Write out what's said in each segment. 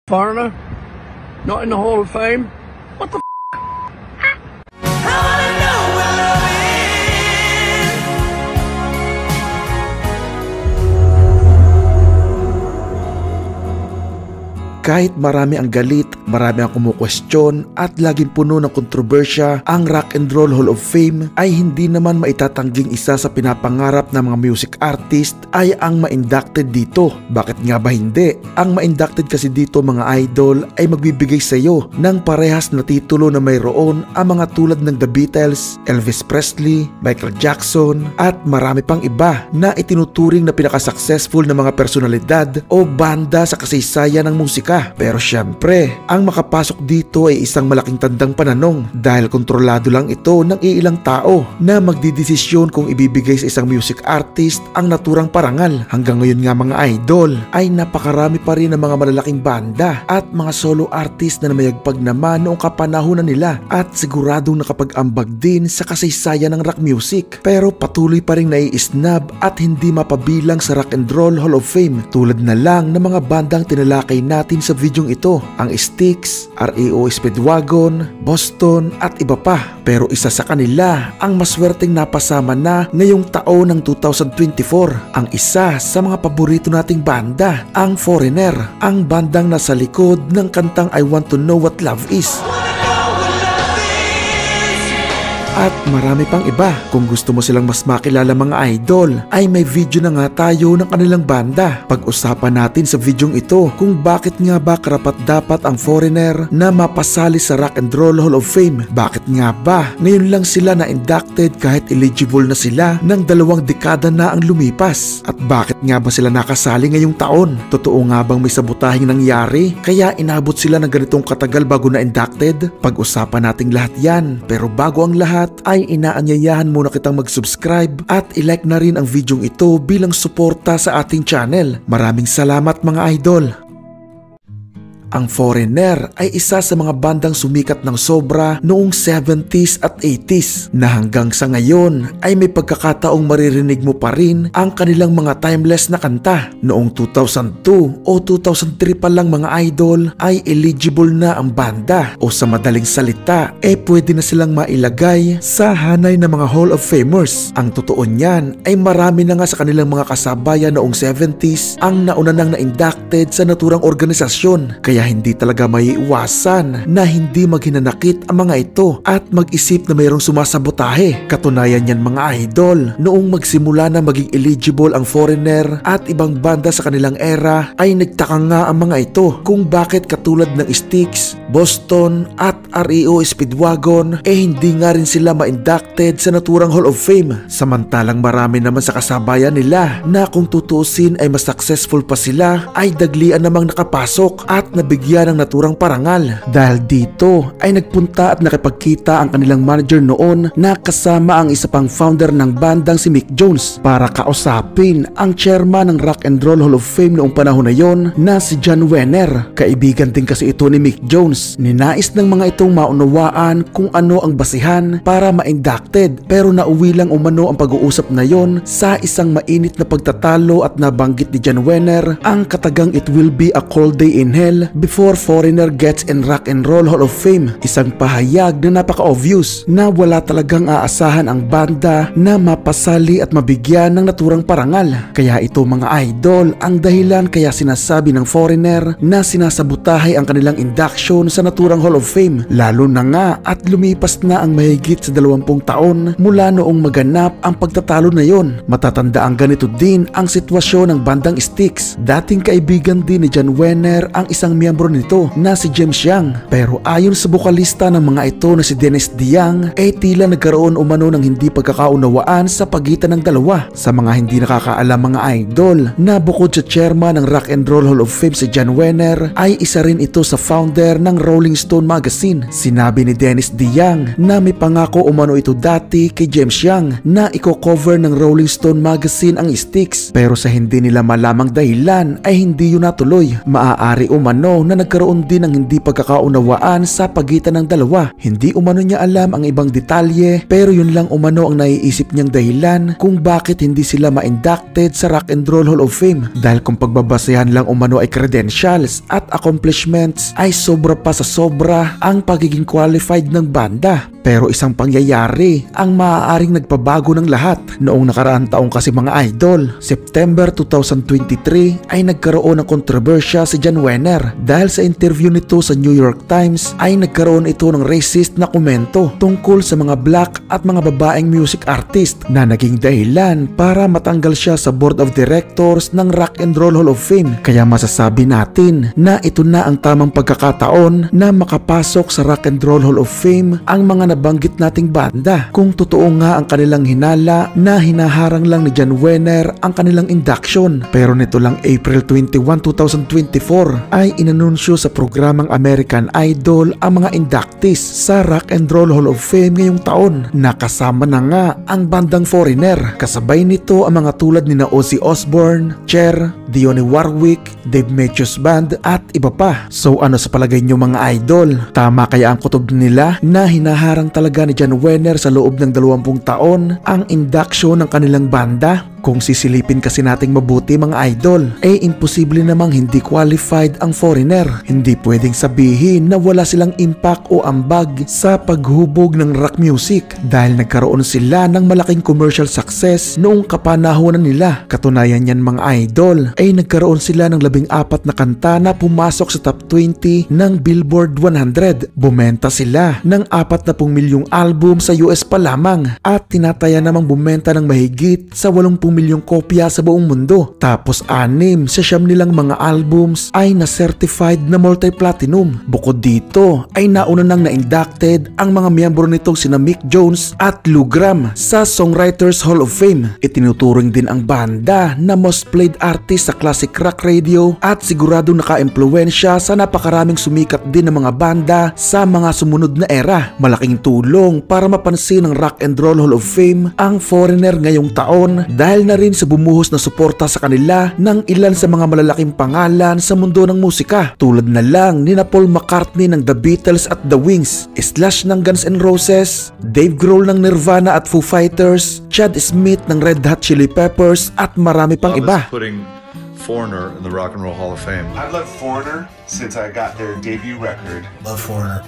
Foreigner? Not in the Hall of Fame? What the Kahit marami ang galit, marami ang kumukwestiyon at laging puno ng kontrobersya, ang Rock and Roll Hall of Fame ay hindi naman maitatangging isa sa pinapangarap ng mga music artist ay ang ma-inducted dito. Bakit nga ba hindi? Ang ma-inducted kasi dito mga idol ay magbibigay sa iyo ng parehas na titulo na mayroon ang mga tulad ng The Beatles, Elvis Presley, Michael Jackson at marami pang iba na itinuturing na pinaka-successful na mga personalidad o banda sa kasaysayan ng musika. Pero syempre, ang makapasok dito ay isang malaking tandang pananong dahil kontrolado lang ito ng iilang tao na magdidesisyon kung ibibigay sa isang music artist ang naturang parangal. Hanggang ngayon nga mga idol ay napakarami pa rin ng mga malalaking banda at mga solo artist na namayagpag naman noong kapanahunan nila at siguradong nakapag-ambag din sa kasaysayan ng rock music. Pero patuloy pa rin nai-snub at hindi mapabilang sa Rock and Roll Hall of Fame tulad na lang ng mga bandang tinalakay natin sa videong ito, ang Styx, REO Speedwagon, Boston at iba pa. Pero isa sa kanila ang maswerteng napasama na ngayong taon ng 2024, ang isa sa mga paborito nating banda, ang Foreigner, ang bandang nasa likod ng kantang I Want to Know What Love Is. At marami pang iba. Kung gusto mo silang mas makilala mga idol, ay may video na nga tayo ng kanilang banda. Pag-usapan natin sa videong ito kung bakit nga ba karapat-dapat ang Foreigner na mapasali sa Rock and Roll Hall of Fame. Bakit nga ba ngayon lang sila na-inducted kahit eligible na sila ng 2 dekada na ang lumipas? At bakit nga ba sila nakasali ngayong taon? Totoo nga bang may sabotaheng nangyari kaya inabot sila ng ganitong katagal bago na-inducted? Pag-usapan natin lahat yan. Pero bago ang lahat, ay inaanyayahan muna kitang mag-subscribe at i-like na rin ang videong ito bilang suporta sa ating channel. Maraming salamat mga idol! Ang Foreigner ay isa sa mga bandang sumikat ng sobra noong 70s at 80s na hanggang sa ngayon ay may pagkakataong maririnig mo pa rin ang kanilang mga timeless na kanta. Noong 2002 o 2003 pa lang mga idol ay eligible na ang banda o sa madaling salita pwede na silang mailagay sa hanay ng mga Hall of Famers. Ang totoo niyan ay marami na nga sa kanilang mga kasabayan noong 70s ang nauna nang na-inducted sa naturang organisasyon. Kaya hindi talaga maiiwasan na hindi maghinanakit ang mga ito at mag-isip na mayroong sumasabotahe. Katunayan yan mga idol, noong magsimula na maging eligible ang Foreigner at ibang banda sa kanilang era ay nagtaka nga ang mga ito kung bakit katulad ng Styx, Boston at REO Speedwagon hindi nga rin sila ma-inducted sa naturang Hall of Fame. Samantalang marami naman sa kasabayan nila na kung tutusin ay mas successful pa sila ay daglian namang nakapasok at nabigyan ng naturang parangal. Dahil dito ay nagpunta at nakipagkita ang kanilang manager noon na kasama ang isa pang founder ng bandang si Mick Jones para kausapin ang chairman ng Rock and Roll Hall of Fame noong panahon na yon na si John Wenner. Kaibigan din kasi ito ni Mick Jones. Ninais ng mga itong maunawaan kung ano ang basihan para ma-inducted pero nauwi lang umano ang pag-uusap na yon sa isang mainit na pagtatalo at nabanggit ni John Wenner ang katagang It Will Be a Cold Day in Hell before Foreigner gets in Rock and Roll Hall of Fame. Isang pahayag na napaka-obvious na wala talagang aasahan ang banda na mapasali at mabigyan ng naturang parangal. Kaya ito mga idol ang dahilan kaya sinasabi ng Foreigner na sinasabotahe ang kanilang induction sa naturang Hall of Fame. Lalo na nga at lumipas na ang mahigit sa 20 taon mula noong maganap ang pagtatalo na yon. Matatanda ang ganito din ang sitwasyon ng bandang Styx. Dating kaibigan din ni John Wenner ang isang miyembro nito na si James Young. Pero ayon sa bukalista ng mga ito na si Dennis DeYoung tila nagkaroon umano ng hindi pagkakaunawaan sa pagitan ng dalawa. Sa mga hindi nakakaalam mga idol na bukod sa chairman ng Rock and Roll Hall of Fame si John Wenner ay isa rin ito sa founder ng ng Rolling Stone magazine. Sinabi ni Dennis DeYoung na may pangako umano ito dati kay James Young na i-cover ng Rolling Stone magazine ang Styx, pero sa hindi nila malamang dahilan ay hindi yun natuloy. Maaari umano na nagkaroon din ng hindi pagkakaunawaan sa pagitan ng dalawa. Hindi umano niya alam ang ibang detalye, pero yun lang umano ang naiisip niyang dahilan kung bakit hindi sila ma-inducted sa Rock and Roll Hall of Fame, dahil kung pagbabasehan lang umano ay credentials at accomplishments ay sobra pa sa sobra ang pagiging qualified ng banda. Pero isang pangyayari ang maaaring nagpabago ng lahat. Noong nakaraang taong kasi mga idol, September 2023 ay nagkaroon ng kontrobersya si Jan Wenner dahil sa interview nito sa New York Times ay nagkaroon ito ng racist na komento tungkol sa mga black at mga babaeng music artist na naging dahilan para matanggal siya sa board of directors ng Rock and Roll Hall of Fame. Kaya masasabi natin na ito na ang tamang pagkakataon na makapasok sa Rock and Roll Hall of Fame ang mga nabanggit nating banda. Kung totoo nga ang kanilang hinala na hinaharang lang ni Jan Wenner ang kanilang induction, pero nito lang April 21, 2024 ay inanunsyo sa programang American Idol ang mga inductees sa Rock and Roll Hall of Fame ngayong taon. Nakasama na nga ang bandang Foreigner. Kasabay nito ang mga tulad ni Ozzy Osbourne, Cher, Dionne Warwick, Dave Matthews Band at iba pa. So ano sa palagay nyo mga idol? Tama kaya ang kutob nila na hinaharang talaga ni Jan Wenner sa loob ng 20 taon ang induction ng kanilang banda? Kung sisilipin kasi nating mabuti mga idol, imposible namang hindi qualified ang Foreigner. Hindi pwedeng sabihin na wala silang impact o ambag sa paghubog ng rock music dahil nagkaroon sila ng malaking commercial success noong kapanahonan nila. Katunayan yan mga idol, nagkaroon sila ng 14 na kanta na pumasok sa top 20 ng Billboard 100. Bumenta sila ng 40 milyong album sa US pa lamang at tinataya namang bumenta ng mahigit sa 80 milyong kopya sa buong mundo. Tapos 6 sa 9 nilang mga albums ay na-certified na multi-platinum. Bukod dito ay nauna nang na-inducted ang mga miyembro nitong sina Mick Jones at Lou Gramm sa Songwriters Hall of Fame. Itinuturing din ang banda na most played artist sa classic rock radio at siguradong naka-impluwensya sa napakaraming sumikat din ng mga banda sa mga sumunod na era. Malaking tulong para mapansin ng Rock and Roll Hall of Fame ang Foreigner ngayong taon dahil na rin sa bumuhos na suporta sa kanila ng ilan sa mga malalaking pangalan sa mundo ng musika, tulad na lang ni Paul McCartney ng The Beatles at The Wings, Slash ng Guns N' Roses, Dave Grohl ng Nirvana at Foo Fighters, Chad Smith ng Red Hot Chili Peppers at marami pang iba. Foreigner in the Rock and Roll Hall of Fame. I've loved Foreigner since I got their debut record. Love Foreigner.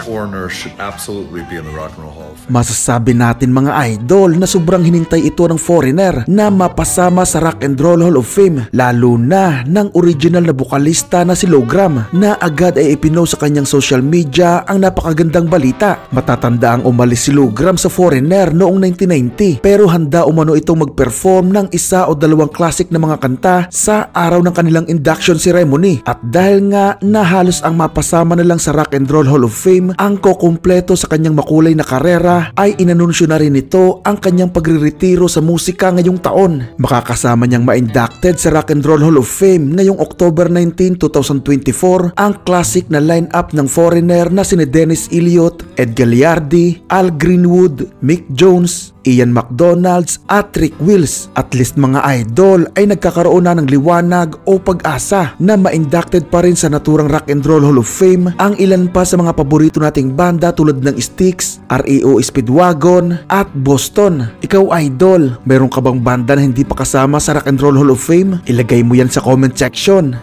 Foreigner should absolutely be in the Rock and Roll Hall of Fame. Masasabi natin mga idol na sobrang hinintay ito ng Foreigner na mapasama sa Rock and Roll Hall of Fame, lalo na ng original na bukalista na si Lou Gramm na agad ay ipinost sa kanyang social media ang napakagandang balita. Matatanda ang umalis si Lou Gramm sa Foreigner noong 1990 pero handa umano itong mag-perform ng 1 o 2 classic na mga kanta sa araw ng kanilang induction ceremony. At dahil nga na halos ang mapasama na lang sa Rock and Roll Hall of Fame ang kukumpleto sa kanyang makulay na karera, ay inanunsyo na rin nito ang kanyang pagre-retiro sa musika ngayong taon. Makakasama niyang ma-inducted sa Rock and Roll Hall of Fame ngayong October 19, 2024 ang classic na line-up ng Foreigner na sina Dennis Elliott, Ed Gagliardi, Al Greenwood, Mick Jones, Ian McDonald at Rick Wills. At least mga idol ay nagkakaroon na ng liwanag o pag-asa na ma-inducted pa rin sa naturang Rock and Roll Hall of Fame ang ilan pa sa mga paborito nating banda tulad ng Styx, REO Speedwagon at Boston. Ikaw idol, meron ka bang banda na hindi pa kasama sa Rock and Roll Hall of Fame? Ilagay mo yan sa comment section.